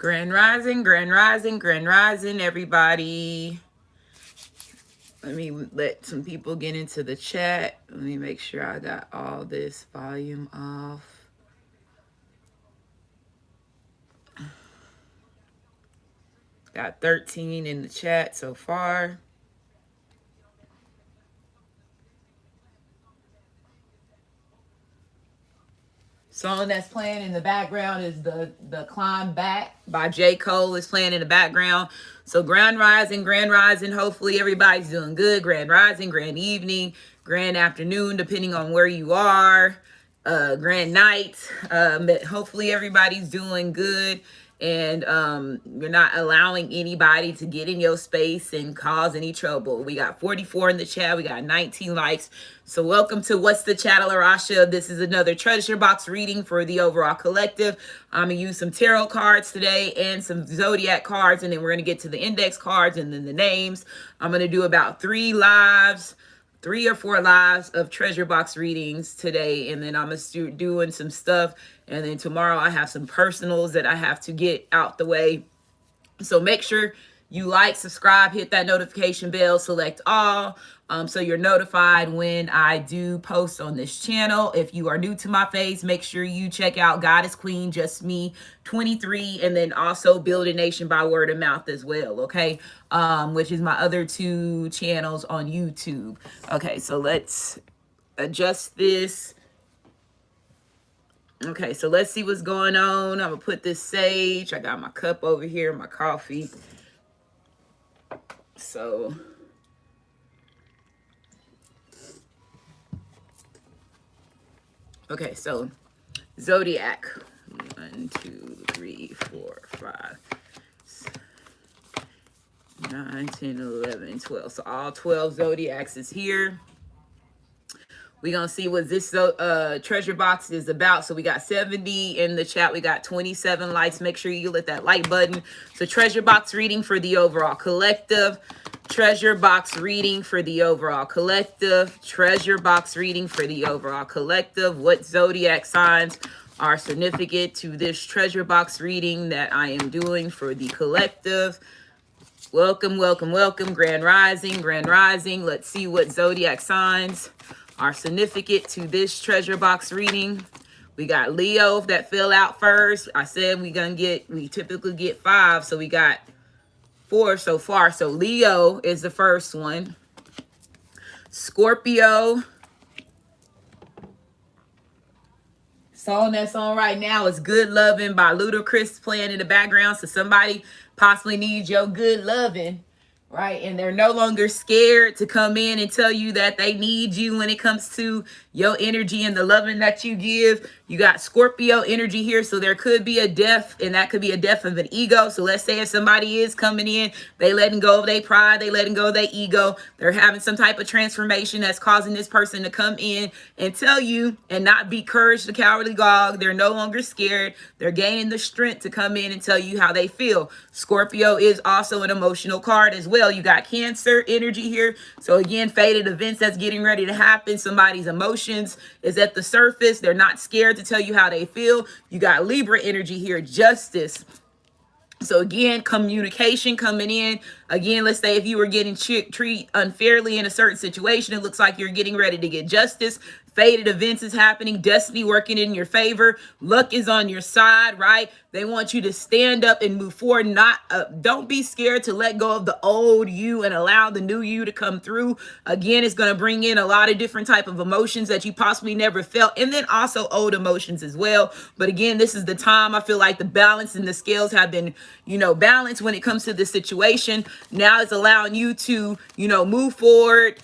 Grand Rising, Grand Rising, Grand Rising, everybody. Let me let some people get into the chat. Let me make sure I got all this volume off. Got 13 in the chat so far. Song that's playing in the background is the Climb Back by J. Cole is playing in the background. So Grand Rising, Grand Rising. Hopefully everybody's doing good. Grand Rising, Grand Evening, Grand Afternoon, depending on where you are. Grand Night. Hopefully everybody's doing good. And you're not allowing anybody to get in your space and cause any trouble. We got 44 in the chat. We got 19 likes. So welcome to What's the ChatterLaRasha. This is another treasure box reading for the overall collective. I'm going to use some tarot cards today and some Zodiac cards. And then we're going to get to the index cards and then the names. I'm going to do about 3 or 4 lives of treasure box readings today, and then I'm gonna start doing some stuff, and then tomorrow I have some personals that I have to get out the way. So make sure you like, subscribe, hit that notification bell, select all, so you're notified when I do post on this channel. If you are new to my face, make sure you check out Goddess Queen Just Me 23, and then also Build a Nation by Word of Mouth as well, okay? Which is my other 2 channels on YouTube. Okay, so let's adjust this. Okay, so let's see what's going on. I'm gonna put this sage. I got my cup over here, my coffee. So okay, so Zodiac. 1, 2, 3, 4, 5, 9, 10, 11, 12. So all 12 Zodiacs is here. We're going to see what this treasure box is about. So we got 70 in the chat. We got 27 likes. Make sure you hit that like button. So treasure box reading for the overall collective. Treasure box reading for the overall collective. Treasure box reading for the overall collective. What zodiac signs are significant to this treasure box reading that I am doing for the collective? Welcome, welcome, welcome. Grand Rising, Grand Rising. Let's see what zodiac signs are significant to this treasure box reading. We got Leo that fell out first. I said we typically get 5, so we got 4 so far. So Leo is the first one. Scorpio. Song that's on right now is Good Lovin' by Ludacris playing in the background. So somebody possibly needs your good loving, right? And they're no longer scared to come in and tell you that they need you when it comes to your energy and the loving that you give. You got Scorpio energy here, so there could be a death, and that could be a death of an ego. So let's say if somebody is coming in, they letting go of their pride, they letting go of their ego, they're having some type of transformation that's causing this person to come in and tell you and not be courage the cowardly dog. They're no longer scared. They're gaining the strength to come in and tell you how they feel. Scorpio is also an emotional card as well. You got Cancer energy here. So again, fated events that's getting ready to happen. Somebody's emotions is at the surface. They're not scared to tell you how they feel. You got Libra energy here, Justice. So again, communication coming in. Again, let's say if you were getting treated unfairly in a certain situation, it looks like you're getting ready to get justice. Fated events is happening. Destiny working in your favor. Luck is on your side, right? They want you to stand up and move forward. Don't be scared to let go of the old you and allow the new you to come through. Again, it's going to bring in a lot of different type of emotions that you possibly never felt, and then also old emotions as well. But again, this is the time I feel like the balance and the scales have been, balanced when it comes to this situation. Now it's allowing you to, move forward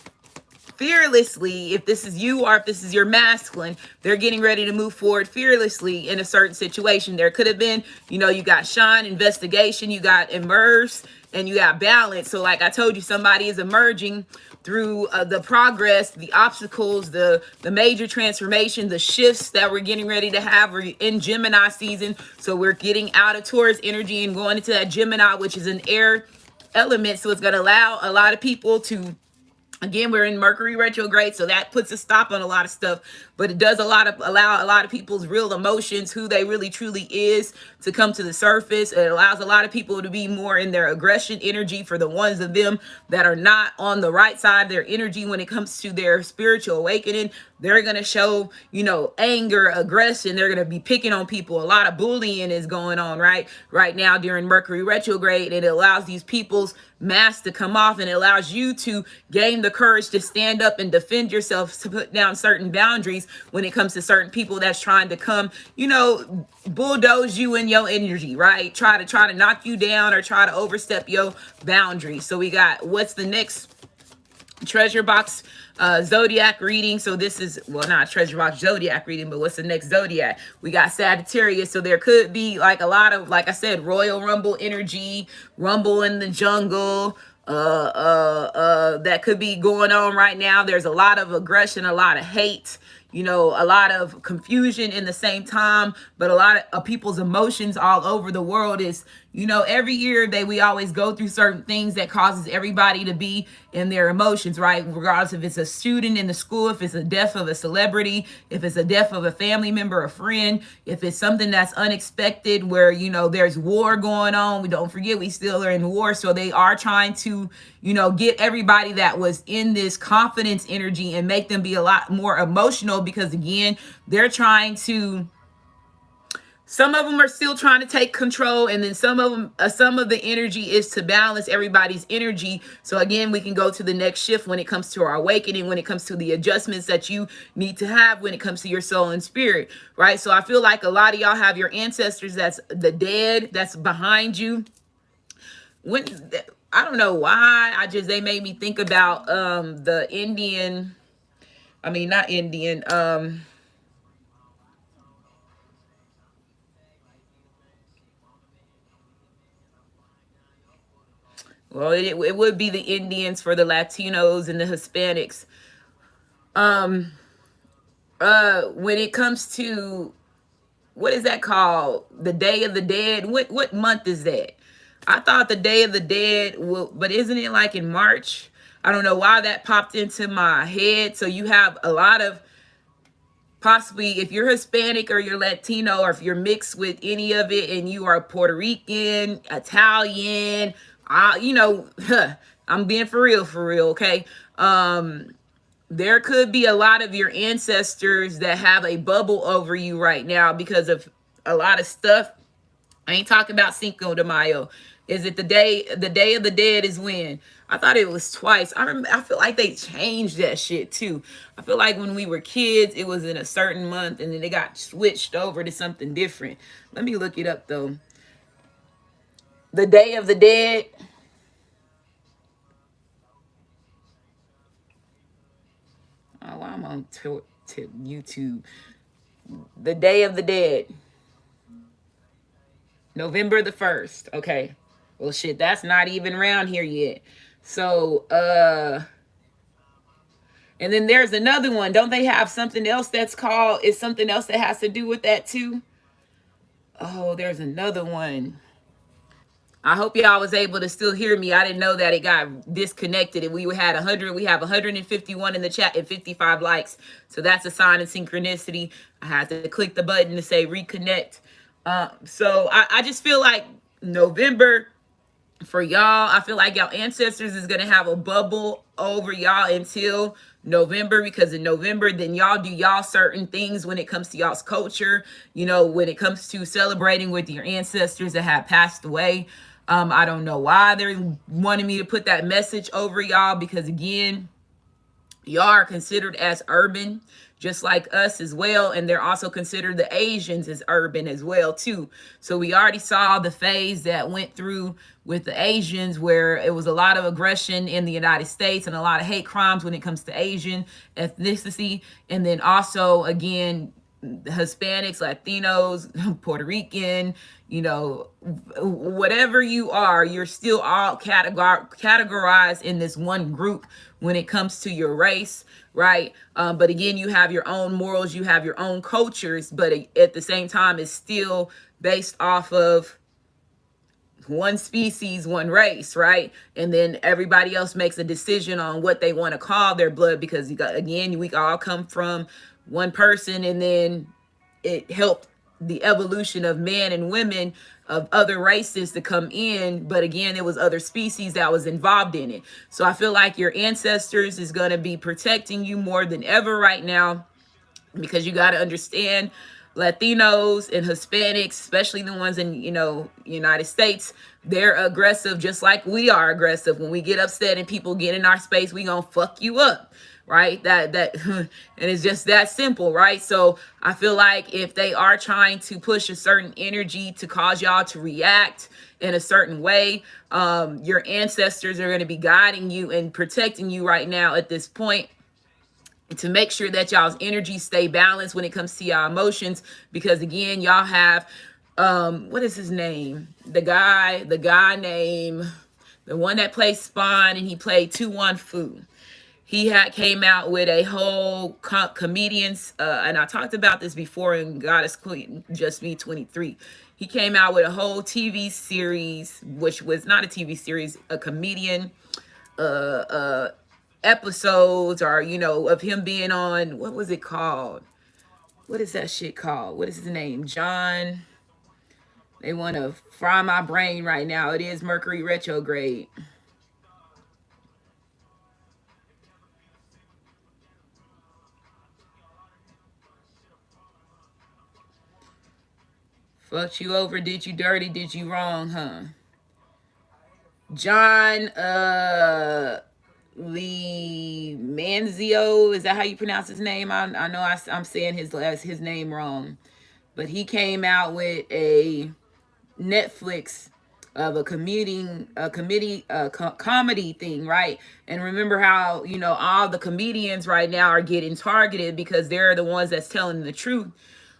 fearlessly. If this is you or if this is your masculine, they're getting ready to move forward fearlessly in a certain situation. There could have been, you got shine, investigation, you got immerse, and you got balance. So like I told you, somebody is emerging through the progress, the obstacles, the major transformation, the shifts that we're getting ready to have. We're in Gemini season, so we're getting out of Taurus energy and going into that Gemini, which is an air element. So it's going to allow a lot of people to Again, we're in Mercury retrograde, so that puts a stop on a lot of stuff, but it does allow a lot of people's real emotions, who they really truly is, to come to the surface. It allows a lot of people to be more in their aggression energy. For the ones of them that are not on the right side of their energy when it comes to their spiritual awakening, they're going to show, anger, aggression. They're going to be picking on people. A lot of bullying is going on right now during Mercury retrograde, and it allows these people's mask to come off, and it allows you to gain the courage to stand up and defend yourself, to put down certain boundaries when it comes to certain people that's trying to come, bulldoze you in your energy, right? Try to knock you down or try to overstep your boundaries. So we got, what's the next treasure box zodiac reading? So this is, well, not treasure box zodiac reading, but what's the next zodiac? We got Sagittarius. So there could be like a lot of, like I said, Royal Rumble energy, rumble in the jungle, that could be going on right now. There's a lot of aggression, a lot of hate, a lot of confusion in the same time, but a lot of people's emotions all over the world is, every year we always go through certain things that causes everybody to be in their emotions, right? Regardless if it's a student in the school, if it's a death of a celebrity, if it's a death of a family member, a friend, if it's something that's unexpected where, there's war going on. We don't forget we still are in war. So they are trying to, get everybody that was in this confidence energy and make them be a lot more emotional, because again, they're trying to, some of them are still trying to take control, and then some of the energy is to balance everybody's energy. So again, we can go to the next shift when it comes to our awakening, when it comes to the adjustments that you need to have when it comes to your soul and spirit, right? So I feel like a lot of y'all have your ancestors that's the dead, that's behind you. When I don't know why, they made me think about the Indian, I mean not Indian, well, it would be the Indians for the Latinos and the Hispanics. When it comes to, what is that called? The Day of the Dead. What month is that? I thought the Day of the Dead but isn't it like in March? I don't know why that popped into my head. So you have a lot of, possibly, if you're Hispanic or you're Latino, or if you're mixed with any of it and you are Puerto Rican, Italian, I'm being for real, okay? There could be a lot of your ancestors that have a bubble over you right now because of a lot of stuff. I ain't talking about Cinco de Mayo. Is it the day of the dead is when? I thought it was twice. I feel like they changed that shit too. I feel like when we were kids, it was in a certain month and then they got switched over to something different. Let me look it up though. The Day of the Dead. Oh, I'm on YouTube. The Day of the Dead. November the 1st. Okay. Well, shit, that's not even around here yet. So, and then there's another one. Don't they have something else that's called, is something else that has to do with that too? Oh, there's another one. I hope y'all was able to still hear me. I didn't know that it got disconnected and we have 151 in the chat and 55 likes. So that's a sign of synchronicity. I had to click the button to say reconnect. So I just feel like November for y'all, I feel like y'all ancestors is going to have a bubble over y'all until November, because in November, then y'all do y'all certain things when it comes to y'all's culture, when it comes to celebrating with your ancestors that have passed away. I don't know why they're wanting me to put that message over y'all, because again, y'all are considered as urban just like us as well, and they're also considered, the Asians, as urban as well too. So we already saw the phase that went through with the Asians, where it was a lot of aggression in the United States and a lot of hate crimes when it comes to Asian ethnicity. And then also, again, Hispanics, Latinos, Puerto Rican, whatever you are, you're still all categorized in this one group when it comes to your race, right? But again, you have your own morals, you have your own cultures, but at the same time, it's still based off of one species, one race, right? And then everybody else makes a decision on what they want to call their blood, because you got, again, we all come from one person, and then it helped the evolution of men and women of other races to come in, but again, it was other species that was involved in it. So I feel like your ancestors is going to be protecting you more than ever right now, because you got to understand, Latinos and Hispanics, especially the ones in, United States, they're aggressive just like we are aggressive. When we get upset and people get in our space, we gonna fuck you up, right? That and it's just that simple, right? So I feel like if they are trying to push a certain energy to cause y'all to react in a certain way, your ancestors are going to be guiding you and protecting you right now at this point, to make sure that y'all's energy stay balanced when it comes to y'all emotions. Because again, y'all have what is his name, the guy named, the one that plays Spawn, and he played 2-1 Fu. He came out with a whole comedians, and I talked about this before in Goddess Queen Just Me 23. He came out with a whole TV series, which was not a TV series, a comedian episodes, or of him being on, what was it called? What is that shit called? What is his name? John. They want to fry my brain right now. It is Mercury retrograde. Fucked you over, did you dirty, did you wrong, huh? John Lee Manzio, is that how you pronounce his name? I know I'm saying his name wrong, but he came out with a Netflix of a comedy thing, right? And remember how all the comedians right now are getting targeted because they're the ones that's telling the truth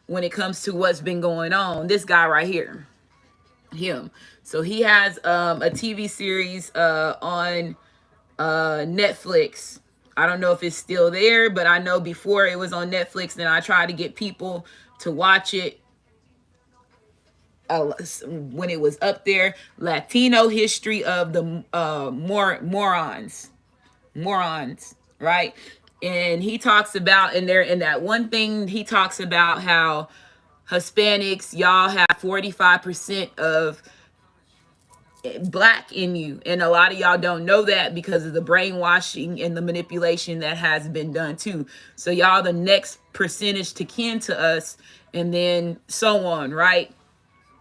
when it comes to what's been going on. This guy right here, him. So he has a TV series on Netflix. I don't know if it's still there, but I know before it was on Netflix, and I tried to get people to watch it when it was up there. Latino history of the morons, right? And he talks about in that one thing, he talks about how Hispanics, y'all have 45% of black in you, and a lot of y'all don't know that because of the brainwashing and the manipulation that has been done too. So y'all the next percentage to kin to us, and then so on, right?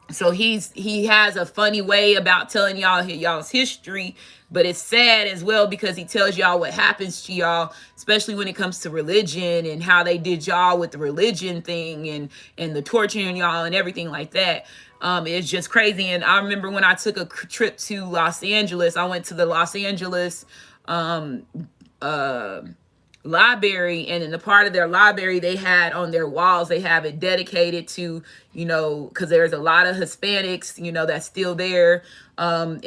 So he has a funny way about telling y'all's history, but it's sad as well because he tells y'all what happens to y'all, especially when it comes to religion and how they did y'all with the religion thing and the torturing y'all and everything like that. It's just crazy. And I remember when I took a trip to Los Angeles, I went to the Los Angeles library, and in the part of their library they had on their walls, they have it dedicated to, because there's a lot of Hispanics, that's still there, and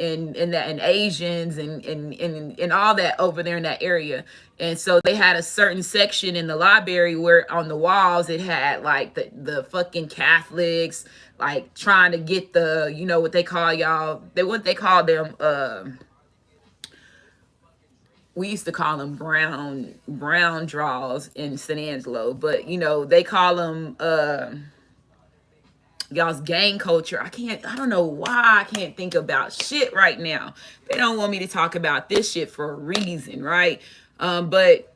Asians and all that over there in that area. And so they had a certain section in the library where on the walls it had like the fucking Catholics, like trying to get the, what they call them, we used to call them brown draws in San Angelo, but they call them y'all's gang culture. I don't know why I can't think about shit right now. They don't want me to talk about this shit for a reason, right? But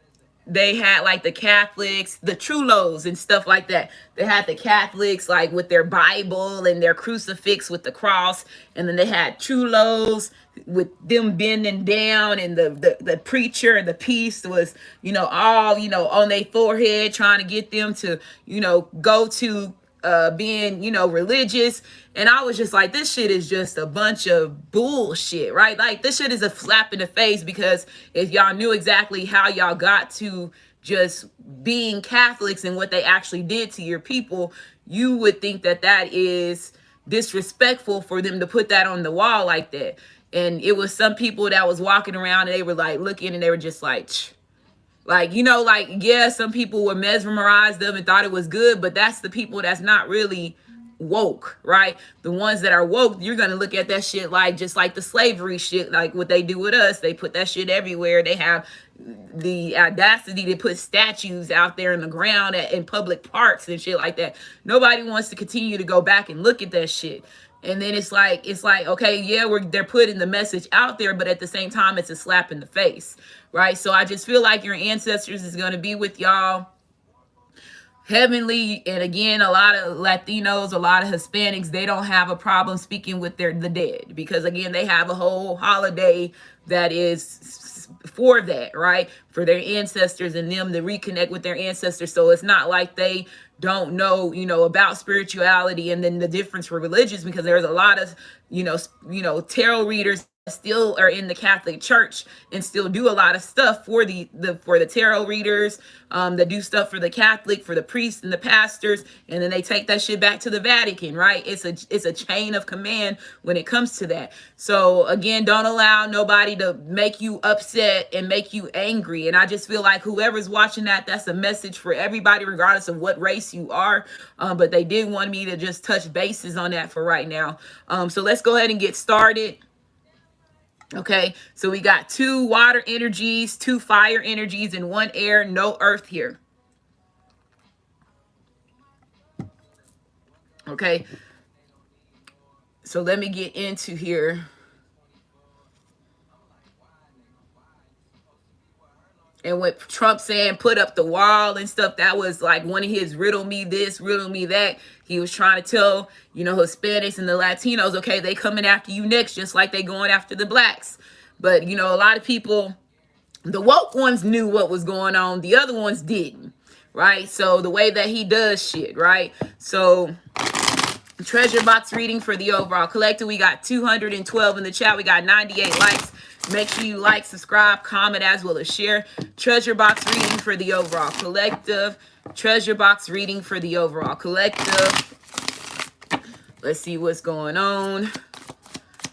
they had like the Catholics, the Trulos and stuff like that. They had the Catholics like with their Bible and their crucifix with the cross, and then they had Trulos with them bending down, and the preacher and the priest was all on their forehead, trying to get them to go to being religious. And I was just like, this shit is just a bunch of bullshit, right? Like, this shit is a slap in the face, because if y'all knew exactly how y'all got to just being Catholics and what they actually did to your people, you would think that is disrespectful for them to put that on the wall like that. And it was some people that was walking around and they were like looking, and they were just like, yeah, some people were mesmerized them and thought it was good, but that's the people that's not really woke, right? The ones that are woke, you're gonna look at that shit like just like the slavery shit, like what they do with us. They put that shit everywhere. They have the audacity to put statues out there in the ground in public parks and shit like that. Nobody wants to continue to go back and look at that shit. And then it's like okay, yeah, they're putting the message out there, but at the same time it's a slap in the face, right? So I just feel like your ancestors is going to be with y'all heavenly. And again, a lot of Latinos, a lot of Hispanics, they don't have a problem speaking with the dead, because again, they have a whole holiday that is for that, right? For their ancestors and them to reconnect with their ancestors. So it's not like they don't know, about spirituality and then the difference for religions, because there's a lot of, tarot readers still are in the Catholic Church and still do a lot of stuff for the tarot readers, that do stuff for the Catholic, for the priests and the pastors, and then they take that shit back to the Vatican, right? It's a chain of command when it comes to that. So again, don't allow nobody to make you upset and make you angry. And I just feel like whoever's watching that's a message for everybody, regardless of what race you are. But they did want me to just touch bases on that for right now. So let's go ahead and get started. Okay, so we got 2 water energies, 2 fire energies, and 1 air, no earth here. Okay, so let me get into here. And what Trump saying, put up the wall and stuff, that was like one of his riddle me this, riddle me that. He was trying to tell, Hispanics and the Latinos, okay, they coming after you next, just like they going after the blacks. But, a lot of people, the woke ones knew what was going on. The other ones didn't, right? So the way that he does shit, right? So treasure box reading for the overall collective. We got 212 in the chat. We got 98 likes. Make sure you like, subscribe, comment, as well as share. Treasure box reading for the overall collective. Treasure box reading for the overall collective. Let's see what's going on.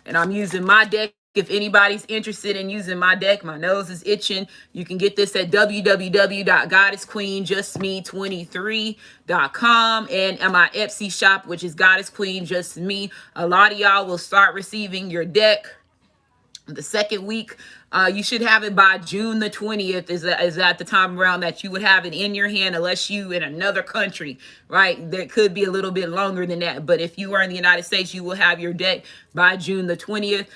And I'm using my deck. If anybody's interested in using my deck, my nose is itching. You can get this at www.goddessqueenjustme23.com and at my Etsy shop, which is Goddess Queen Just Me. A lot of y'all will start receiving your deck the second week. You should have it by June the 20th is at the time around that you would have it in your hand, unless you in another country, right? There could be a little bit longer than that. But if you are in the United States, you will have your deck by June the 20th.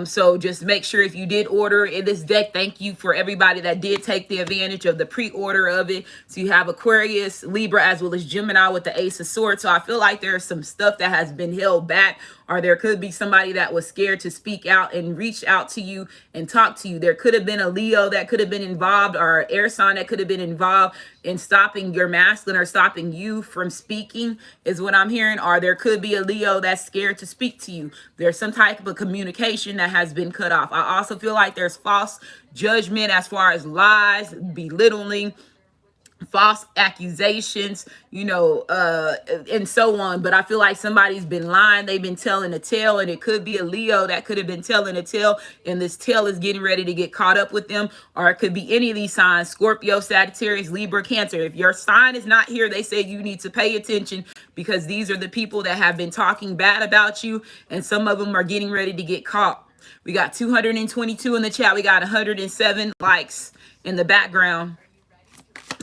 So just make sure if you did order in this deck, thank you for everybody that did take the advantage of the pre-order of it. So you have Aquarius, Libra, as well as Gemini with the Ace of Swords. So I feel like there's some stuff that has been held back, or there could be somebody that was scared to speak out and reach out to you and talk to you. There could have been a Leo that could have been involved, or an air sign that could have been involved in stopping your masculine or stopping you from speaking, is what I'm hearing. Or there could be a Leo that's scared to speak to you. There's some type of communication that has been cut off. I also feel like there's false judgment as far as lies, belittling, false accusations, and so on. But I feel like somebody's been lying. They've been telling a tale, and it could be a Leo that could have been telling a tale, and this tale is getting ready to get caught up with them. Or it could be any of these signs: Scorpio, Sagittarius, Libra, Cancer. If your sign is not here, they say you need to pay attention, because these are the people that have been talking bad about you, and some of them are getting ready to get caught. We got 222 in the chat. We got 107 likes in the background.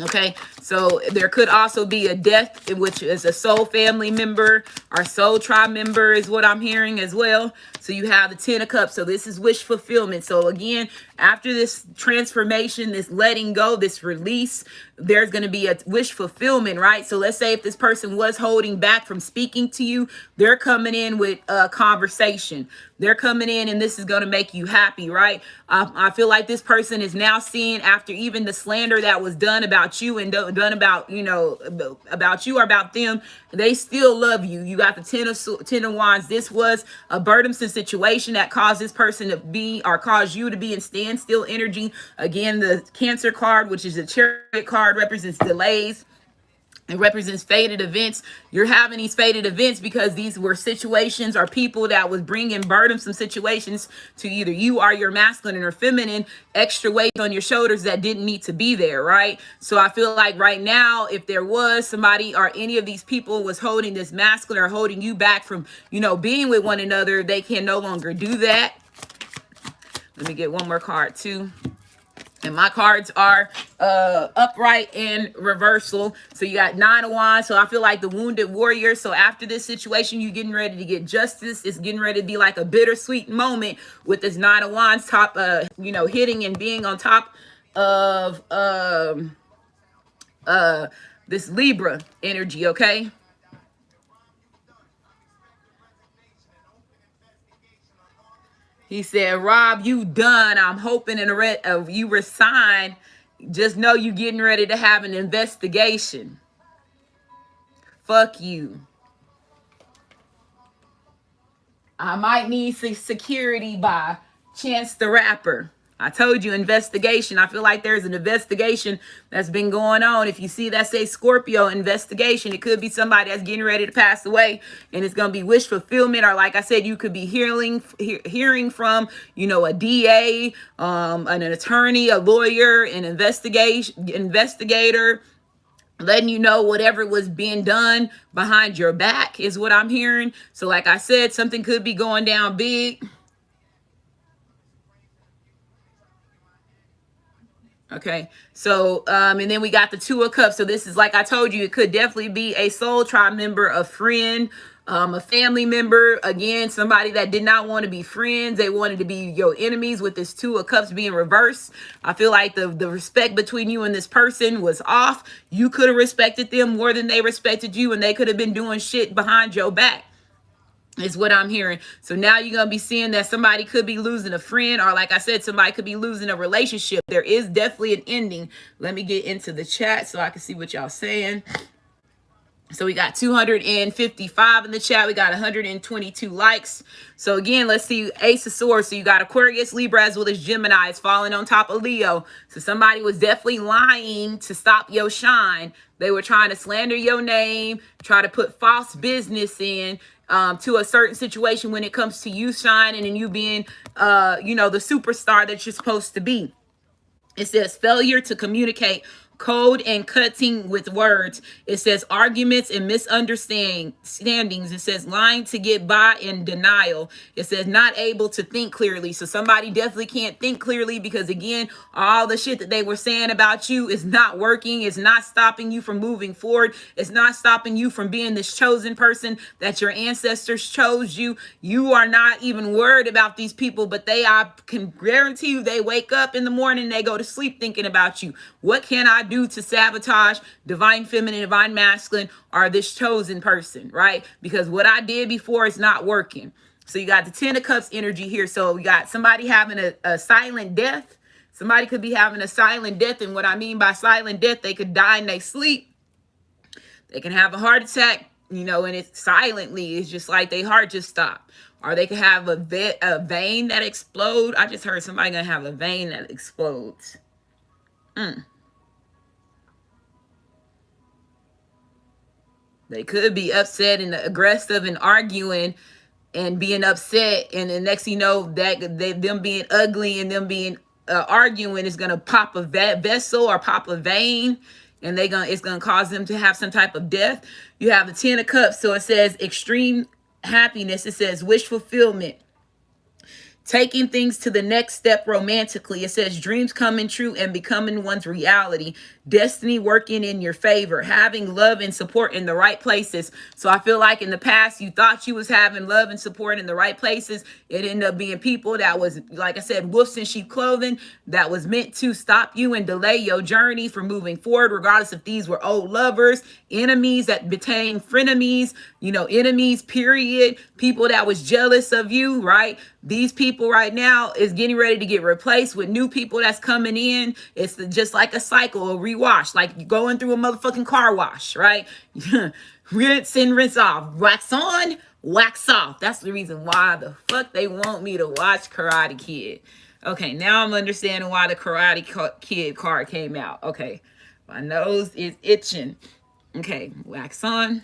Okay, so there could also be a death, which is a soul family member or soul tribe member, is what I'm hearing as well. So you have the 10 of Cups. So this is wish fulfillment. So again, after this transformation, this letting go, this release, there's going to be a wish fulfillment, right? So let's say if this person was holding back from speaking to you, they're coming in with a conversation. They're coming in, and this is going to make you happy, right? I feel like this person is now seeing, after even the slander that was done about you and done about, about you or about them, they still love you. You got the 10 of Wands. This was a burdensome situation that caused this person to be, or caused you to be, in standstill energy. Again, the Cancer card, which is a Chariot card, represents delays It represents faded events. You're having these faded events because these were situations or people that was bringing burdensome situations to either you or your masculine or feminine, extra weight on your shoulders that didn't need to be there, right? So I feel like right now, if there was somebody or any of these people was holding this masculine or holding you back from, being with one another, they can no longer do that. Let me get one more card too. And my cards are upright and reversal. So you got 9 of Wands. So I feel like the wounded warrior. So after this situation, you getting ready to get justice. It's getting ready to be like a bittersweet moment with this 9 of Wands top, hitting and being on top of this Libra energy, okay? He said, Rob, you done. I'm hoping you resign. Just know you getting ready to have an investigation. Fuck you. I might need security by Chance the Rapper. I told you, investigation. I feel like there's an investigation that's been going on. If you see that say Scorpio investigation, it could be somebody that's getting ready to pass away, and it's going to be wish fulfillment. Or like I said, you could be hearing from, a DA, an attorney, a lawyer, an investigator, letting you know whatever was being done behind your back is what I'm hearing. So like I said, something could be going down big. Okay, so and then we got the 2 of Cups. So this is, like I told you, it could definitely be a soul tribe member, a friend, a family member. Again, somebody that did not want to be friends. They wanted to be your enemies with this 2 of Cups being reversed. I feel like the respect between you and this person was off. You could have respected them more than they respected you, and they could have been doing shit behind your back. Is what I'm hearing. So now you're going to be seeing that somebody could be losing a friend, or like I said, somebody could be losing a relationship. There is definitely an ending. Let me get into the chat so I can see what y'all saying. So we got 255 in the chat. We got 122 likes. So again, let's see Ace of Swords. So you got Aquarius, Libra, as well as Gemini. It's falling on top of Leo. So somebody was definitely lying to stop your shine. They were trying to slander your name, try to put false business in to a certain situation when it comes to you shining and you being, the superstar that you're supposed to be. It says failure to communicate, code and cutting with words. It says arguments and misunderstandings. It says lying to get by and denial. It says not able to think clearly. So somebody definitely can't think clearly because, again, all the shit that they were saying about you is not working. It's not stopping you from moving forward. It's not stopping you from being this chosen person that your ancestors chose you. You are not even worried about these people, but I can guarantee you they wake up in the morning, they go to sleep thinking about you. What can I do to sabotage divine feminine, divine masculine, or this chosen person, right? Because what I did before is not working. So you got the 10 of Cups energy here. So we got somebody having a silent death. Somebody could be having a silent death. And what I mean by silent death, they could die in their sleep. They can have a heart attack, and it's silently. It's just like their heart just stopped. Or they could have a vein that explodes. I just heard somebody gonna have a vein that explodes. They could be upset and aggressive and arguing and being upset, and the next thing you know, that them being ugly and them being arguing is gonna pop a vessel or pop a vein, and it's gonna cause them to have some type of death. You have the 10 of Cups, so it says extreme happiness. It says wish fulfillment. Taking things to the next step romantically. It says dreams coming true and becoming one's reality. Destiny working in your favor. Having love and support in the right places. So I feel like in the past, you thought you was having love and support in the right places. It ended up being people that was, like I said, wolves in sheep clothing, that was meant to stop you and delay your journey from moving forward, regardless if these were old lovers, enemies that became frenemies, enemies, period. People that was jealous of you, right? These people right now is getting ready to get replaced with new people that's coming in. It's just like a cycle, a rewash, like you're going through a motherfucking car wash, right? Rinse and rinse off. Wax on, wax off. That's the reason why the fuck they want me to watch Karate Kid. Okay, now I'm understanding why the Karate Kid card came out. Okay, my nose is itching. Okay, wax on,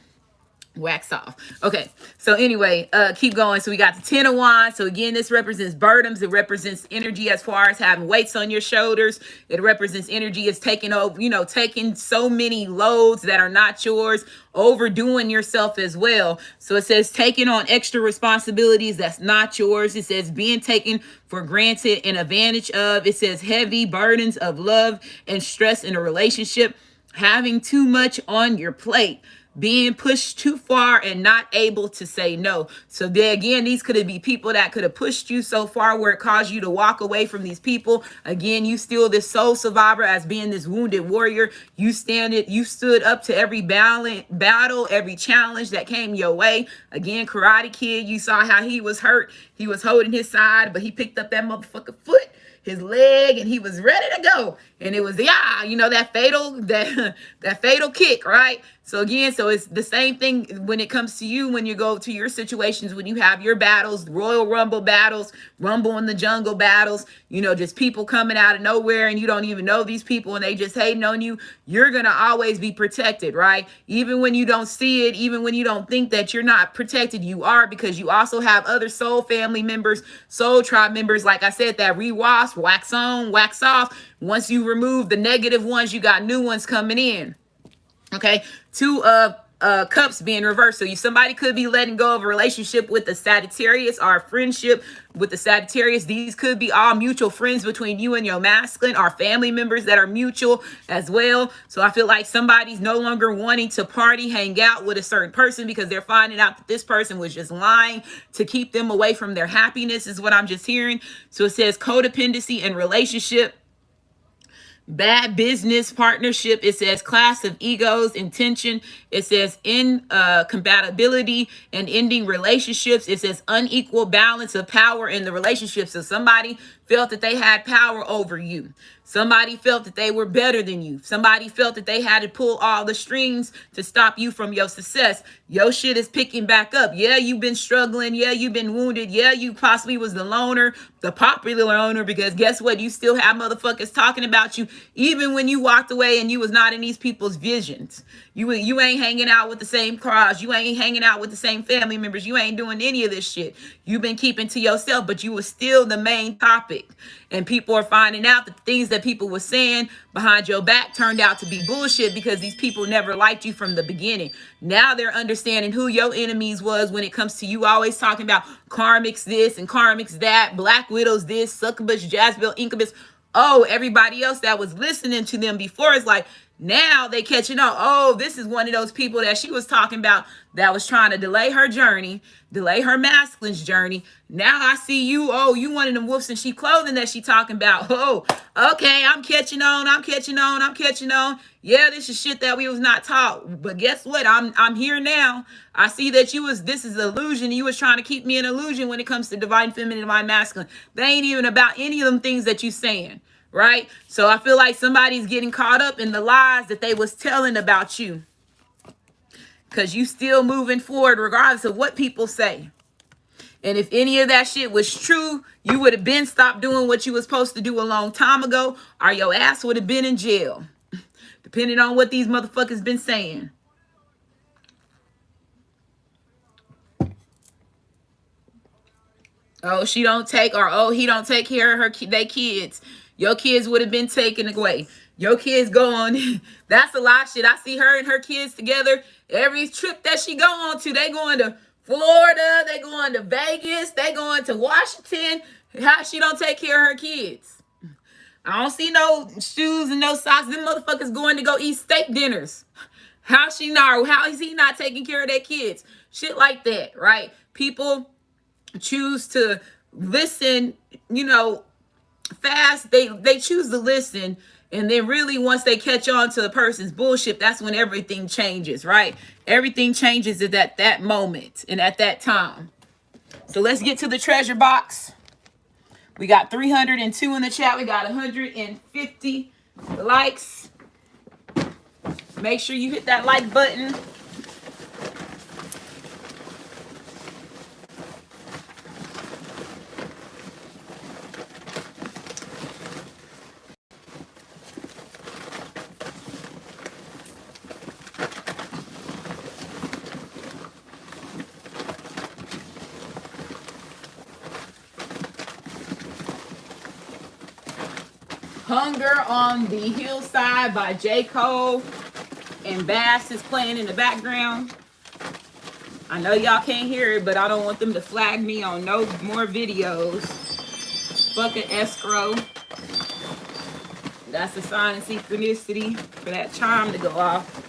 wax off. Okay, so anyway, keep going. So we got the 10 of Wands. So again, this represents burdens. It represents energy as far as having weights on your shoulders. It represents energy as taking over, you know, taking so many loads that are not yours, overdoing yourself as well. So it says taking on extra responsibilities that's not yours. It says being taken for granted and advantage of. It says heavy burdens of love and stress in a relationship, having too much on your plate, being pushed too far and not able to say no. So there again, these could be people that could have pushed you so far where it caused you to walk away from these people. Again, you still this soul survivor as being this wounded warrior. You stood up to every battle, every challenge that came your way. Again, Karate Kid, you saw how he was hurt. He was holding his side, but he picked up that motherfucker foot, his leg, and he was ready to go. And it was, yeah, you know, that fatal kick, right? So again, so it's the same thing when it comes to you, when you go to your situations, when you have your battles, Royal Rumble battles, Rumble in the Jungle battles, you know, just people coming out of nowhere and you don't even know these people and they just hating on you. You're going to always be protected, right? Even when you don't see it, even when you don't think that you're not protected, you are, because you also have other soul family members, soul tribe members, like I said, that rewash, wax on, wax off. Once you remove the negative ones, you got new ones coming in. Okay, 2 of cups being reversed. So somebody could be letting go of a relationship with the Sagittarius or a friendship with the Sagittarius. These could be all mutual friends between you and your masculine, or family members that are mutual as well. So I feel like somebody's no longer wanting to party, hang out with a certain person because they're finding out that this person was just lying to keep them away from their happiness, is what I'm just hearing. So it says codependency in relationship, bad business partnership. It says clash of egos, intention. It says incompatibility and ending relationships. It says unequal balance of power in the relationship. So somebody felt that they had power over you. Somebody felt that they were better than you. Somebody felt that they had to pull all the strings to stop you from your success. Your shit is picking back up. Yeah, you've been struggling. Yeah, you've been wounded. Yeah, you possibly was the loner, the popular loner, because guess what? You still have motherfuckers talking about you even when you walked away and you was not in these people's visions. You ain't hanging out with the same crowds. You ain't hanging out with the same family members. You ain't doing any of this shit. You've been keeping to yourself, but you were still the main topic. And people are finding out that the things that people were saying behind your back turned out to be bullshit, because these people never liked you from the beginning. Now they're understanding who your enemies was when it comes to you always talking about Karmics this and Karmics that, Black Widows this, Succubus, Jezebel, Incubus. Oh, everybody else that was listening to them before is like, now they catching on. Oh, this is one of those people that she was talking about that was trying to delay her journey, delay her masculine's journey. Now I see you. Oh, you one of them wolves in sheep clothing that she talking about. Oh, okay, I'm catching on. I'm catching on. I'm catching on. Yeah, this is shit that we was not taught. But guess what? I'm here now. I see that this is illusion. You was trying to keep me in illusion when it comes to divine feminine, divine masculine. They ain't even about any of them things that you saying. Right? So I feel like somebody's getting caught up in the lies that they was telling about you, because you still moving forward regardless of what people say. And if any of that shit was true, you would have been stopped doing what you was supposed to do a long time ago, or your ass would have been in jail, depending on what these motherfuckers been saying. Oh, she don't take, or oh, he don't take care of they kids. Your kids would have been taken away. Your kids go on. That's a lot of shit. I see her and her kids together. Every trip that she go on to, they going to Florida. They going to Vegas. They going to Washington. How she don't take care of her kids? I don't see no shoes and no socks. Them motherfuckers going to go eat steak dinners. How is he not taking care of their kids? Shit like that, right? People choose to listen, fast. They choose to listen, and then really once they catch on to the person's bullshit, that's when everything changes, right? Everything changes at that moment and at that time. So let's get to the treasure box. We got 302 in the chat. We got 150 likes. Make sure you hit that like button. Hunger on the Hillside by J. Cole, and Bass is playing in the background. I know y'all can't hear it, but I don't want them to flag me on no more videos. Fucking escrow. That's a sign of synchronicity for that chime to go off.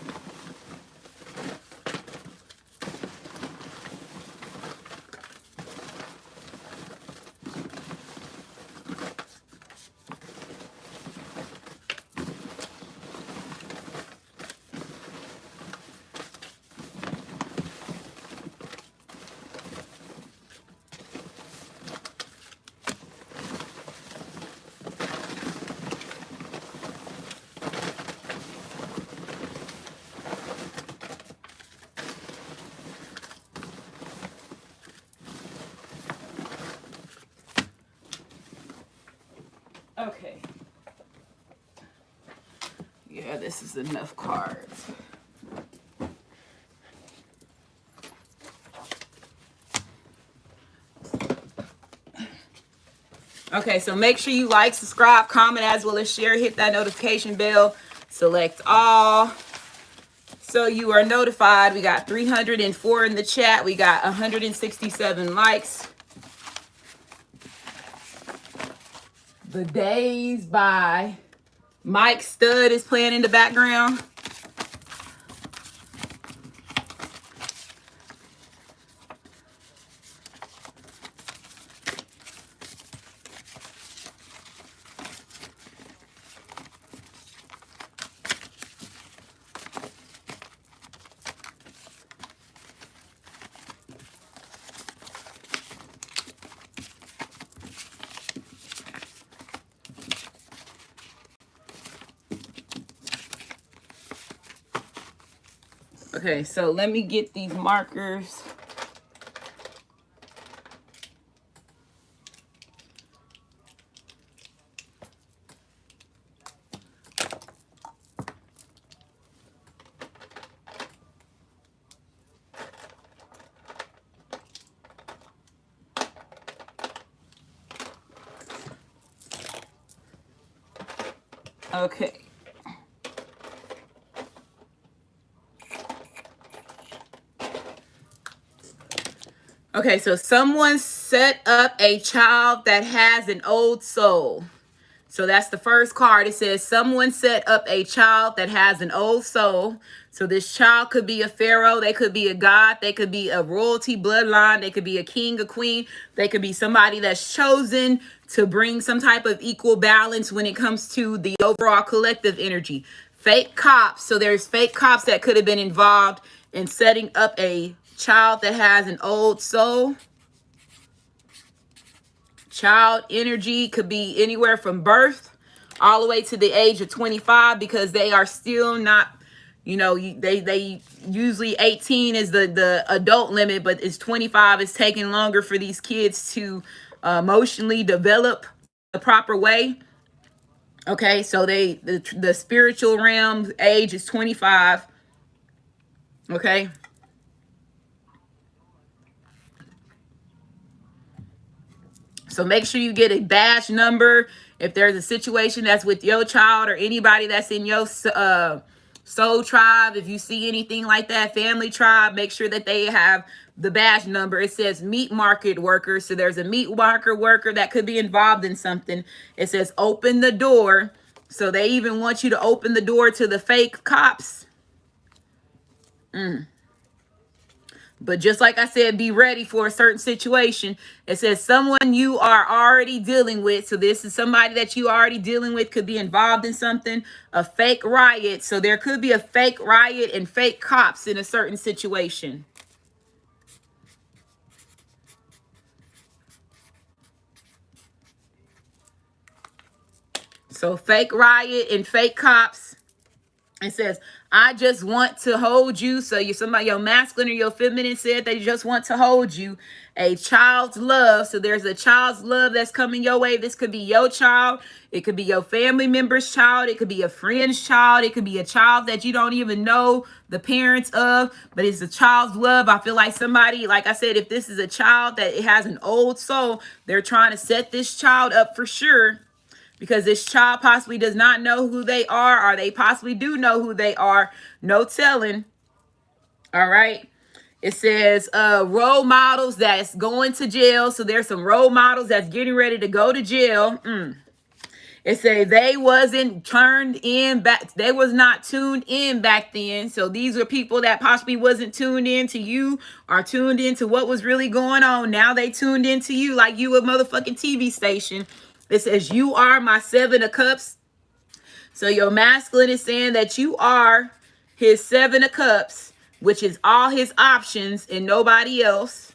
Okay. Yeah, this is enough cards. Okay, so make sure you like, subscribe, comment, as well as share. Hit that notification bell. Select all, so you are notified. We got 304 in the chat. We got 167 likes. The Days by Mike Stud is playing in the background. Okay, so let me get these markers. Okay. Okay, so someone set up a child that has an old soul. So that's the first card. It says someone set up a child that has an old soul. So this child could be a pharaoh. They could be a god. They could be a royalty bloodline. They could be a king, a queen. They could be somebody that's chosen to bring some type of equal balance when it comes to the overall collective energy. Fake cops. So there's fake cops that could have been involved in setting up a child that has an old soul. Child energy could be anywhere from birth all the way to the age of 25, because they are still not, they usually 18 is the adult limit, but it's 25. It's taking longer for these kids to emotionally develop the proper way. Okay, so the spiritual realm age is 25. Okay. So make sure you get a badge number if there's a situation that's with your child or anybody that's in your soul tribe. If you see anything like that, family tribe, make sure that they have the badge number. It says meat market worker. So there's a meat market worker that could be involved in something. It says open the door. So they even want you to open the door to the fake cops. But just like I said, be ready for a certain situation. It says someone you are already dealing with. So this is somebody that you are already dealing with, could be involved in something, a fake riot. So there could be a fake riot and fake cops in a certain situation. So fake riot and fake cops. It says, I just want to hold you. So you're somebody, your masculine or your feminine said they just want to hold you. A child's love. So there's a child's love that's coming your way. This could be your child. It could be your family member's child. It could be a friend's child. It could be a child that you don't even know the parents of, but it's a child's love. I feel like somebody, like I said, if this is a child that it has an old soul, they're trying to set this child up for sure because this child possibly does not know who they are, or they possibly do know who they are. No telling. All right. It says role models that's going to jail. So there's some role models that's getting ready to go to jail. It says they wasn't turned in back. They was not tuned in back then. So these were people that possibly wasn't tuned in to you or tuned into what was really going on. Now they tuned into you like you a motherfucking TV station. It says you are my 7 of cups. So your masculine is saying that you are his 7 of cups, which is all his options and nobody else.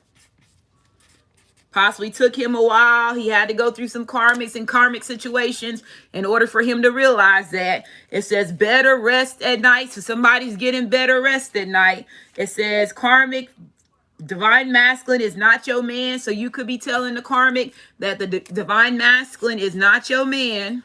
Possibly took him a while. He had to go through some karmics and karmic situations in order for him to realize that. It says better rest at night. So somebody's getting better rest at night. It says karmic divine masculine is not your man. So you could be telling the karmic that the divine masculine is not your man.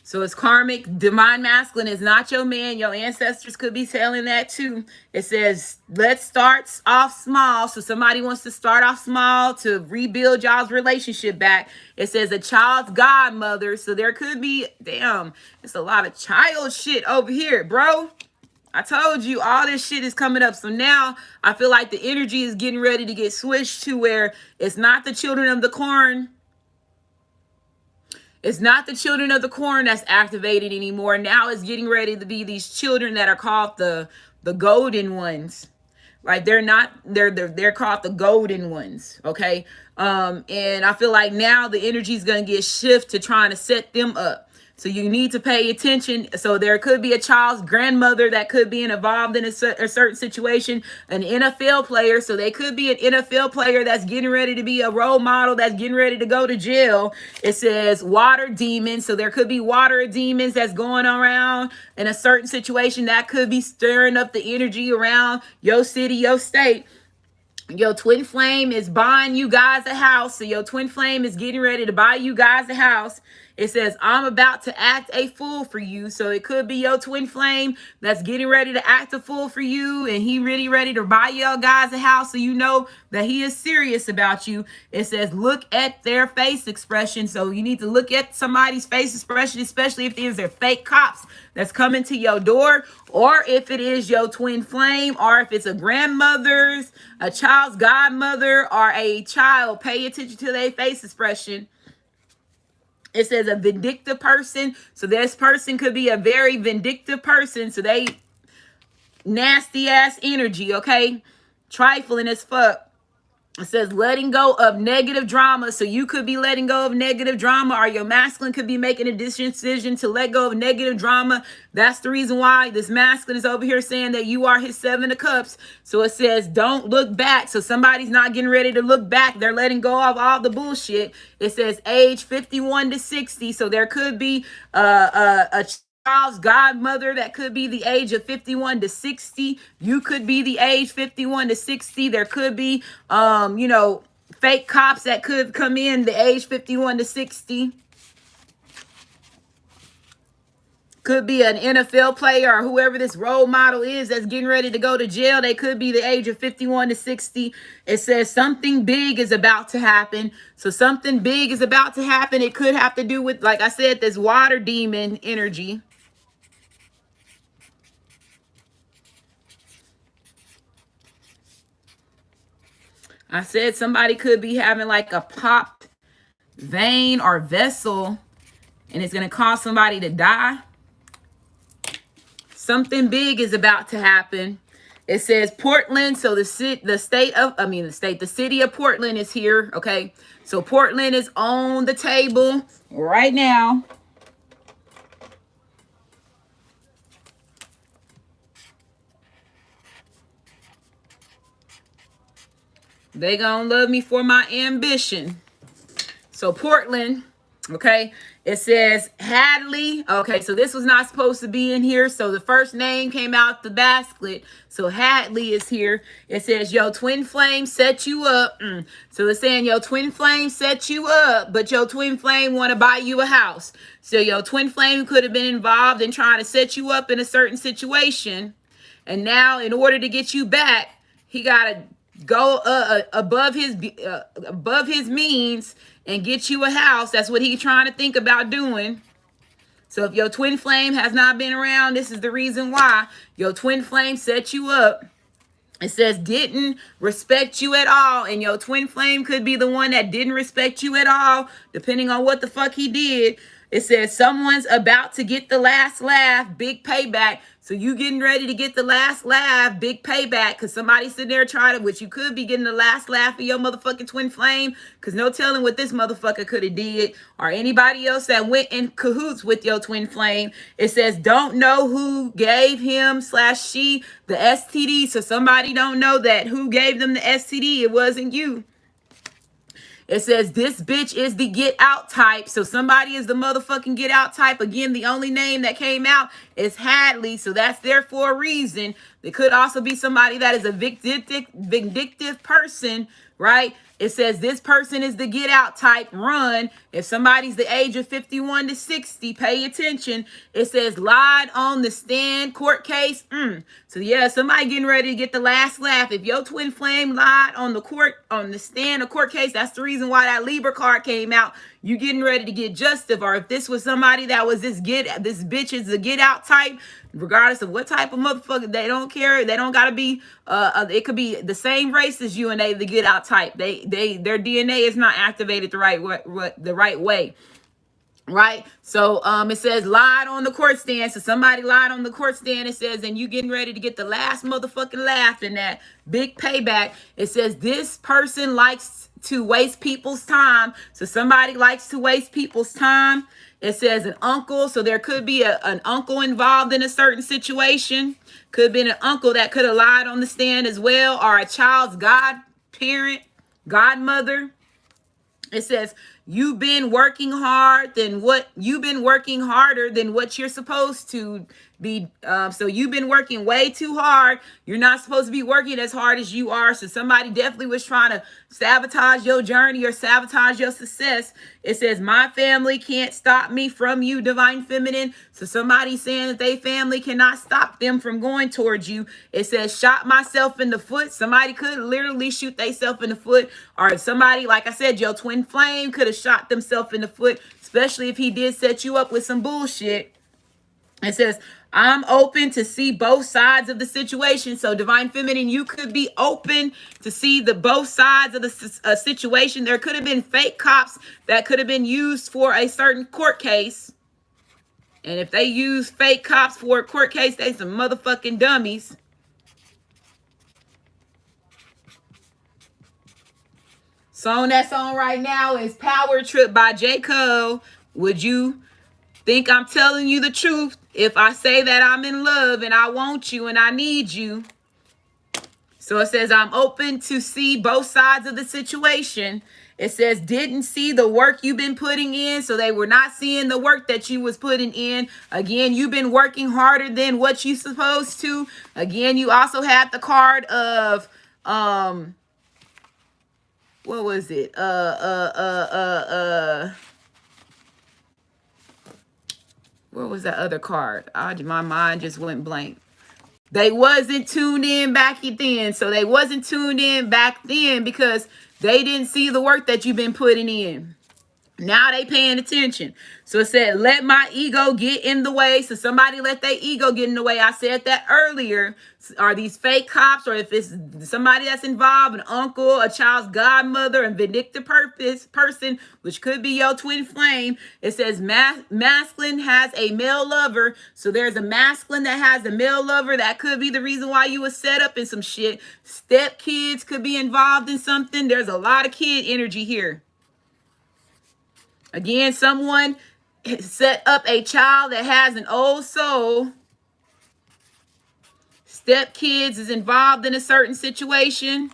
So it's karmic. Divine masculine is not your man. Your ancestors could be telling that too. It says, let's start off small. So somebody wants to start off small to rebuild y'all's relationship back. It says a child's godmother. So there could be, damn, it's a lot of child shit over here, bro. I told you all this shit is coming up. So now I feel like the energy is getting ready to get switched to where it's not the children of the corn. It's not the children of the corn that's activated anymore. Now it's getting ready to be these children that are called the golden ones. Like they're called the golden ones. Okay. And I feel like now the energy is going to get shift to trying to set them up. So you need to pay attention. So there could be a child's grandmother that could be involved in a certain situation, an NFL player. So they could be an NFL player that's getting ready to be a role model, that's getting ready to go to jail. It says water demons. So there could be water demons that's going around in a certain situation that could be stirring up the energy around your city, your state. Your twin flame is buying you guys a house. So your twin flame is getting ready to buy you guys a house. It says, I'm about to act a fool for you. So it could be your twin flame that's getting ready to act a fool for you. And he really ready to buy y'all guys a house. So you know that he is serious about you. It says, look at their face expression. So you need to look at somebody's face expression, especially if these are fake cops that's coming to your door, or if it is your twin flame, or if it's a grandmother's, a child's godmother, or a child. Pay attention to their face expression. It says a vindictive person. So this person could be a very vindictive person. So they nasty ass energy, okay? Trifling as fuck. It says letting go of negative drama. So you could be letting go of negative drama, or your masculine could be making a decision to let go of negative drama. That's the reason why this masculine is over here saying that you are his 7 of cups. So it says don't look back. So somebody's not getting ready to look back. They're letting go of all the bullshit. It says age 51 to 60. So there could be a child's godmother that could be the age of 51 to 60. You could be the age 51 to 60. There could be fake cops that could come in the age 51 to 60. Could be an NFL player or whoever this role model is that's getting ready to go to jail. They could be the age of 51 to 60. It says something big is about to happen. So something big is about to happen. It could have to do with, like I said, this water demon energy. I said somebody could be having like a popped vein or vessel, and it's going to cause somebody to die. Something big is about to happen. It says Portland. So the city of Portland is here. Okay. So Portland is on the table right now. They gonna love me for my ambition. So Portland Okay, it says Hadley. Okay, so this was not supposed to be in here. So the first name came out the basket. So Hadley is here. It says, yo, twin flame set you up. So it's saying, yo, twin flame set you up, but your twin flame want to buy you a house. So your twin flame could have been involved in trying to set you up in a certain situation. And now in order to get you back, he got to go above his means and get you a house. That's what he's trying to think about doing. So if your twin flame has not been around, this is the reason why. Your twin flame set you up. It says didn't respect you at all, and your twin flame could be the one that didn't respect you at all, depending on what the fuck he did. It says someone's about to get the last laugh, big payback. So you getting ready to get the last laugh, big payback, because somebody sitting there trying to, which you could be getting the last laugh of your motherfucking twin flame, because no telling what this motherfucker could have did, or anybody else that went in cahoots with your twin flame. It says don't know who gave him/she the STD. So somebody don't know that who gave them the STD. It wasn't you. It says this bitch is the get out type. So somebody is the motherfucking get out type. Again, the only name that came out is Hadley. So that's there for a reason. It could also be somebody that is a vindictive person, right? It says this person is the get out type. Run. If somebody's the age of 51 to 60, pay attention. It says lied on the stand, court case. So yeah, somebody getting ready to get the last laugh. If your twin flame lied on the stand, a court case, that's the reason why that Libra card came out. You getting ready to get justice. Or if this was somebody that was this bitch is a get out type, regardless of what type of motherfucker, they don't care. They don't gotta be it could be the same race as you, and they the get out type. Their DNA is not activated the right way. Right? So it says lied on the court stand. So somebody lied on the court stand. It says, and you getting ready to get the last motherfucking laugh in that big payback. It says this person likes to waste people's time. So somebody likes to waste people's time. It says an uncle. So there could be an uncle involved in a certain situation. Could have been an uncle that could have lied on the stand as well, or a child's godparent, godmother. It says you've been working harder than what you're supposed to be. So you've been working way too hard. You're not supposed to be working as hard as you are. So somebody definitely was trying to sabotage your journey or sabotage your success. It says my family can't stop me from you, divine feminine. So somebody's saying that they family cannot stop them from going towards you. It says shot myself in the foot. Somebody could literally shoot themselves in the foot. Or if somebody, like I said, your twin flame could have shot themselves in the foot, especially if he did set you up with some bullshit. It says, I'm open to see both sides of the situation. So divine feminine, you could be open to see the both sides of the situation. There could have been fake cops that could have been used for a certain court case. And if they use fake cops for a court case, they some motherfucking dummies. Song that's on right now is Power Trip by J. Cole. Would you think I'm telling you the truth if I say that I'm in love and I want you and I need you? So it says I'm open to see both sides of the situation. It says didn't see the work you've been putting in. So they were not seeing the work that you was putting in. Again, you've been working harder than what you supposed to. Again, you also had the card of what was it? What was that other card? My mind just went blank. They wasn't tuned in back then. So they wasn't tuned in back then because they didn't see the work that you've been putting in. Now they paying attention. So it said, let my ego get in the way. So somebody let their ego get in the way. I said that earlier. Are these fake cops, or if it's somebody that's involved, an uncle, a child's godmother, a vindictive person, which could be your twin flame. It says masculine has a male lover. So there's a masculine that has a male lover. That could be the reason why you was set up in some shit. Step kids could be involved in something. There's a lot of kid energy here. Again, someone set up a child that has an old soul. Step kids is involved in a certain situation.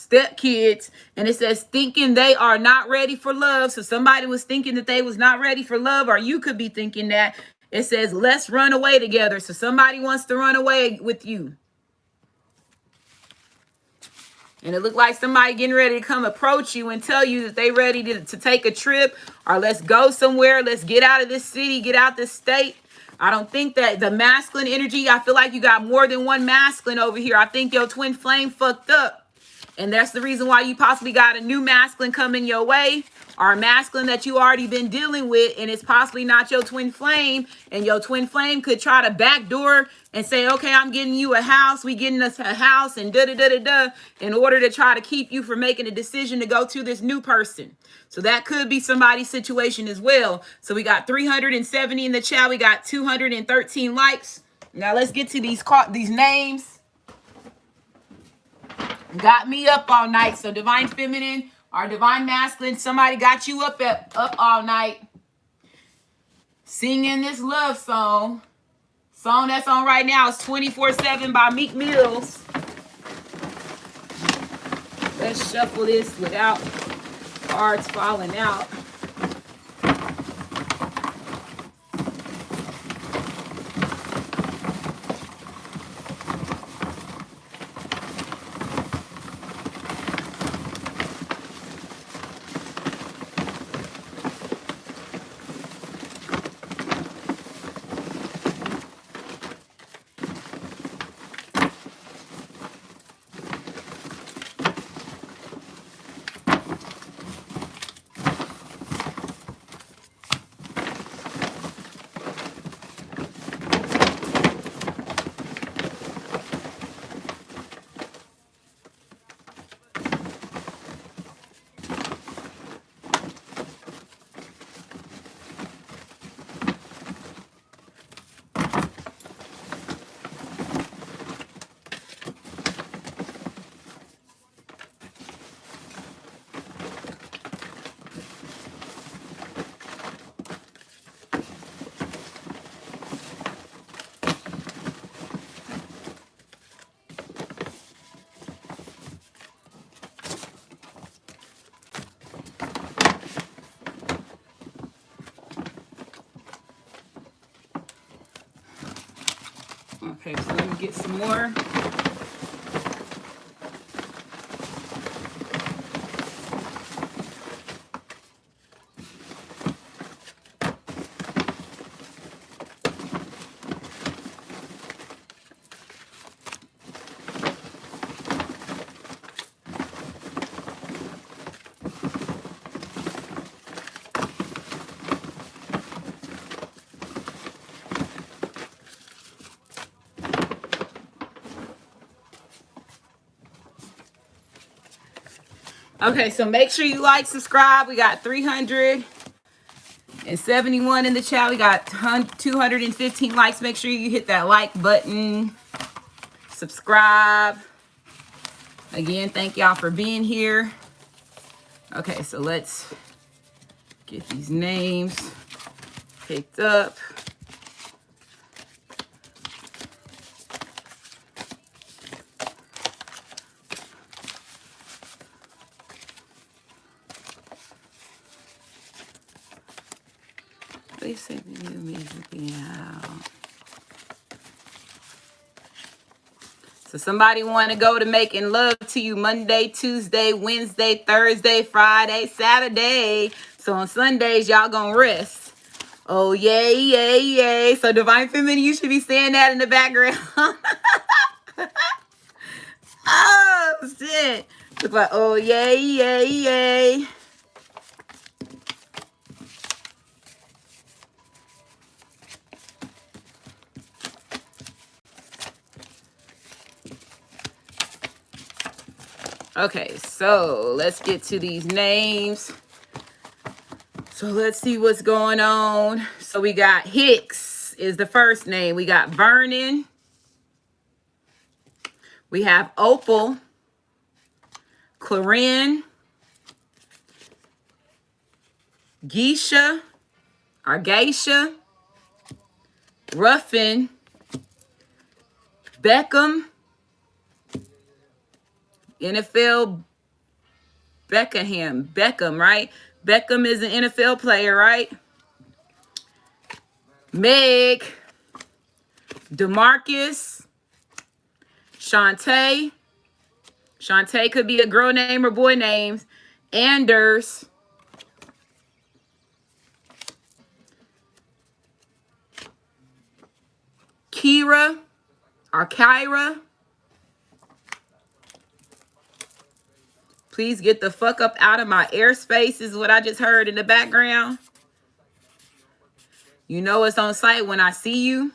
stepkids, and it says thinking they are not ready for love. So somebody was thinking that they was not ready for love, or you could be thinking that. It says let's run away together. So somebody wants to run away with you. And it looked like somebody getting ready to come approach you and tell you that they ready to take a trip, or let's go somewhere. Let's get out of this city, get out this state. I don't think that the masculine energy, I feel like you got more than one masculine over here. I think your twin flame fucked up. And that's the reason why you possibly got a new masculine coming your way, or a masculine that you already been dealing with, and it's possibly not your twin flame. And your twin flame could try to backdoor and say, okay, I'm getting you a house. We getting us a house and da-da-da-da-da, in order to try to keep you from making a decision to go to this new person. So that could be somebody's situation as well. So we got 370 in the chat. We got 213 likes. Now let's get to these names. Got me up all night. So divine feminine or divine masculine, somebody got you up all night singing this love song. Song that's on right now is 24/7 by Meek Mills. Let's shuffle this without cards falling out. Okay, so let me get some more. Okay, so make sure you like, subscribe. We got 371 in the chat. We got 215 likes. Make sure you hit that like button. Subscribe. Again, thank y'all for being here. Okay, so let's get these names picked up. They say the new music out. So somebody want to go to making love to you Monday, Tuesday, Wednesday, Thursday, Friday, Saturday. So on Sundays, y'all gonna rest. Oh, yay, yay, yay. So divine feminine, you should be saying that in the background. Oh, shit. Look like, oh, yay, yay, yay. Okay, so let's get to these names. So let's see what's going on. So we got Hicks is the first name. We got Vernon. We have Opal. Clarin. Geisha. Or Geisha. Ruffin. Beckham. NFL Beckham, right? Beckham is an NFL player, right? Meg, DeMarcus, Shantae. Shantae could be a girl name or boy name. Anders. Kira or Kyra. Please get the fuck up out of my airspace is what I just heard in the background. You know it's on site when I see you.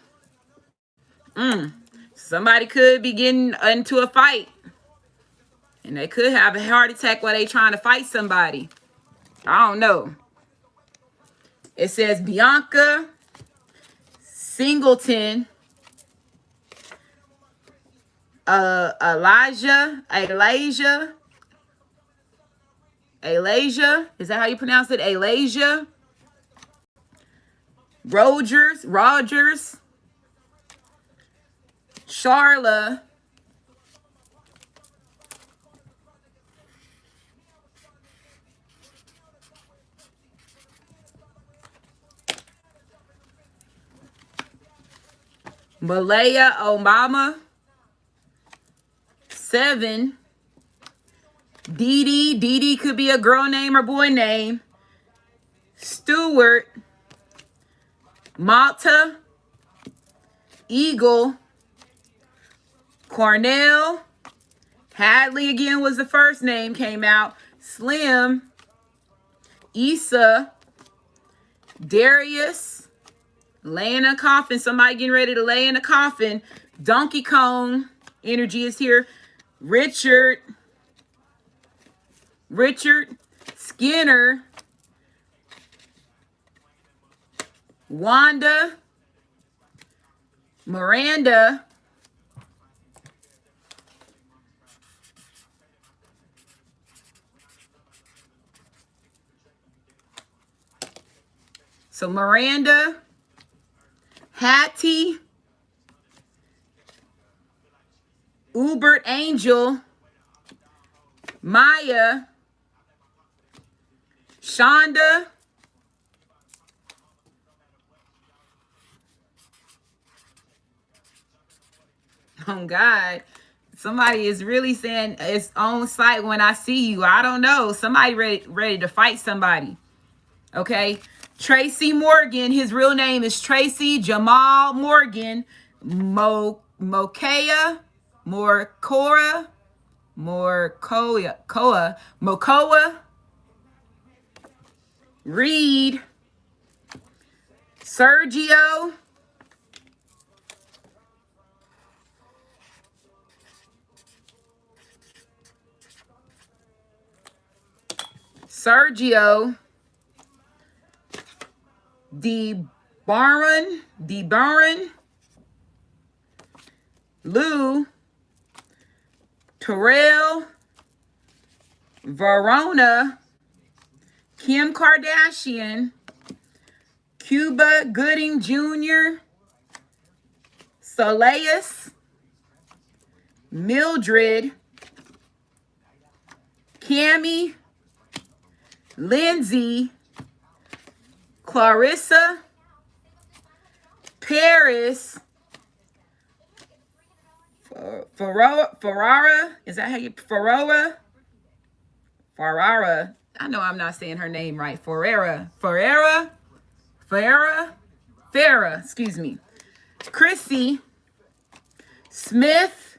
Somebody could be getting into a fight. And they could have a heart attack while they trying to fight somebody. I don't know. It says Bianca Singleton. Elijah. Is that how you pronounce it? Elijah. Rogers. Charla. Malaya Obama. 7. Dee Dee could be a girl name or boy name. Stewart. Malta. Eagle. Cornell. Hadley again was the first name came out. Slim. Issa. Darius. Lay in a coffin. Somebody getting ready to lay in a coffin. Donkey Kong energy is here. Richard. Skinner. Wanda. Miranda. So Miranda. Hattie. Ubert Angel. Maya. Shonda. Oh God. Somebody is really saying it's on site when I see you. I don't know. Somebody ready to fight somebody. Okay. Tracy Morgan. His real name is Tracy Jamal Morgan. Mokoa. Reed. Sergio. DeBaron. Lou. Terrell. Verona. Kim Kardashian. Cuba Gooding Jr. Soleus. Mildred. Cammie. Lindsay. Clarissa. Paris. Ferrara. Is that how you... Ferrara. I know I'm not saying her name right. Farrah, excuse me. Chrissy. Smith.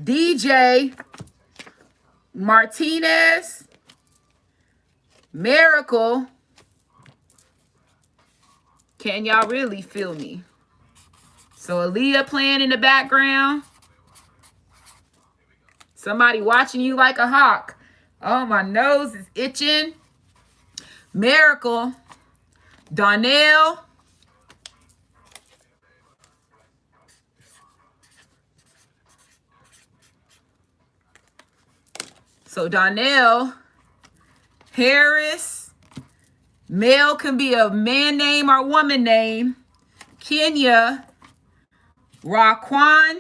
DJ. Martinez. Miracle. Can y'all really feel me? So Aaliyah playing in the background. Somebody watching you like a hawk. Oh, my nose is itching. Miracle. Donnell. So Donnell. Harris. Male can be a man name or woman name. Kenya. Raquan.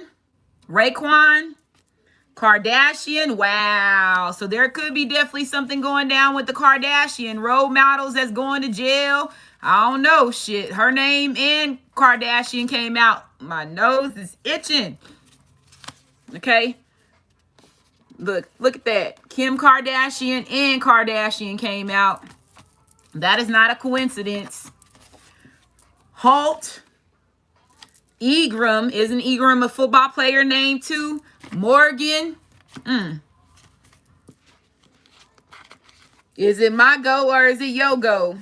Kardashian, wow. So there could be definitely something going down with the Kardashian role models that's going to jail. I don't know, shit. Her name and Kardashian came out. My nose is itching. Okay. Look at that. Kim Kardashian and Kardashian came out. That is not a coincidence. Holt. Egram. Isn't Egram a football player name too? Morgan. Is it my go or is it your go?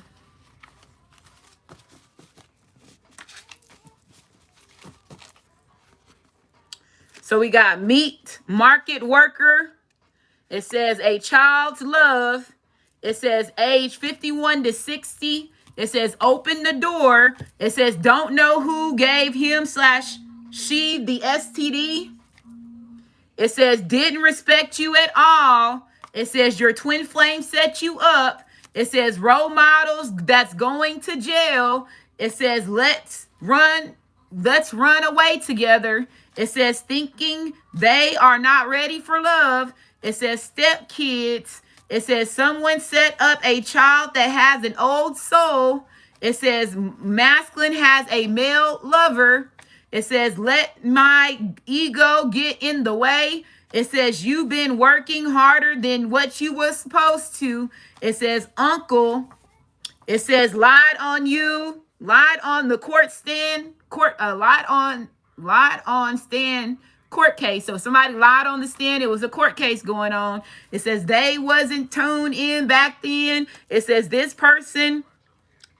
So we got meat market worker. It says a child's love. It says age 51 to 60. It says open the door. It says don't know who gave him/she the STD. It says didn't respect you at all. It says your twin flame set you up. It says role models that's going to jail. It says let's run away together. It says thinking they are not ready for love. It says step kids. It says someone set up a child that has an old soul. It says masculine has a male lover. It says let my ego get in the way. It says you've been working harder than what you were supposed to. It says uncle. It says lied on you, lied on the court stand, lied on stand court case. So somebody lied on the stand. It was a court case going on. It says they wasn't tuned in back then. It says this person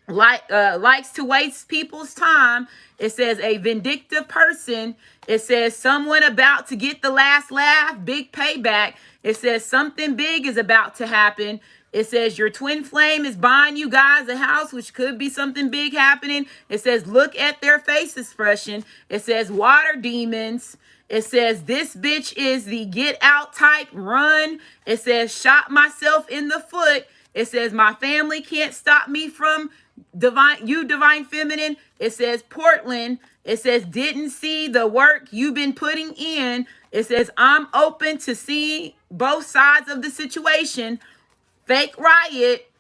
likes to waste people's time. It says a vindictive person. It says someone about to get the last laugh, big payback. It says something big is about to happen. It says your twin flame is buying you guys a house, which could be something big happening. It says look at their face expression. It says water demons. It says this bitch is the get out type, run. It says shot myself in the foot. It says my family can't stop me from divine feminine. It says Portland. It says didn't see the work you've been putting in. It says I'm open to see both sides of the situation. Fake riot.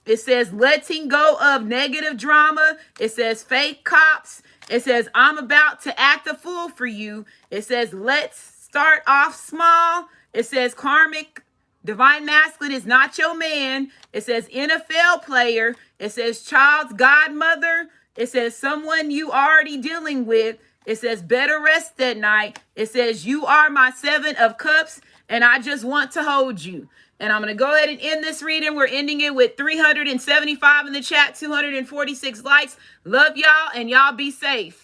It says letting go of negative drama. It says fake cops. It says I'm about to act a fool for you. It says let's start off small. It says karmic divine masculine is not your man. It says NFL player. It says child's godmother. It says someone you already dealing with. It says better rest at night. It says you are my 7 of cups and I just want to hold you. And I'm going to go ahead and end this reading. We're ending it with 375 in the chat, 246 likes. Love y'all and y'all be safe.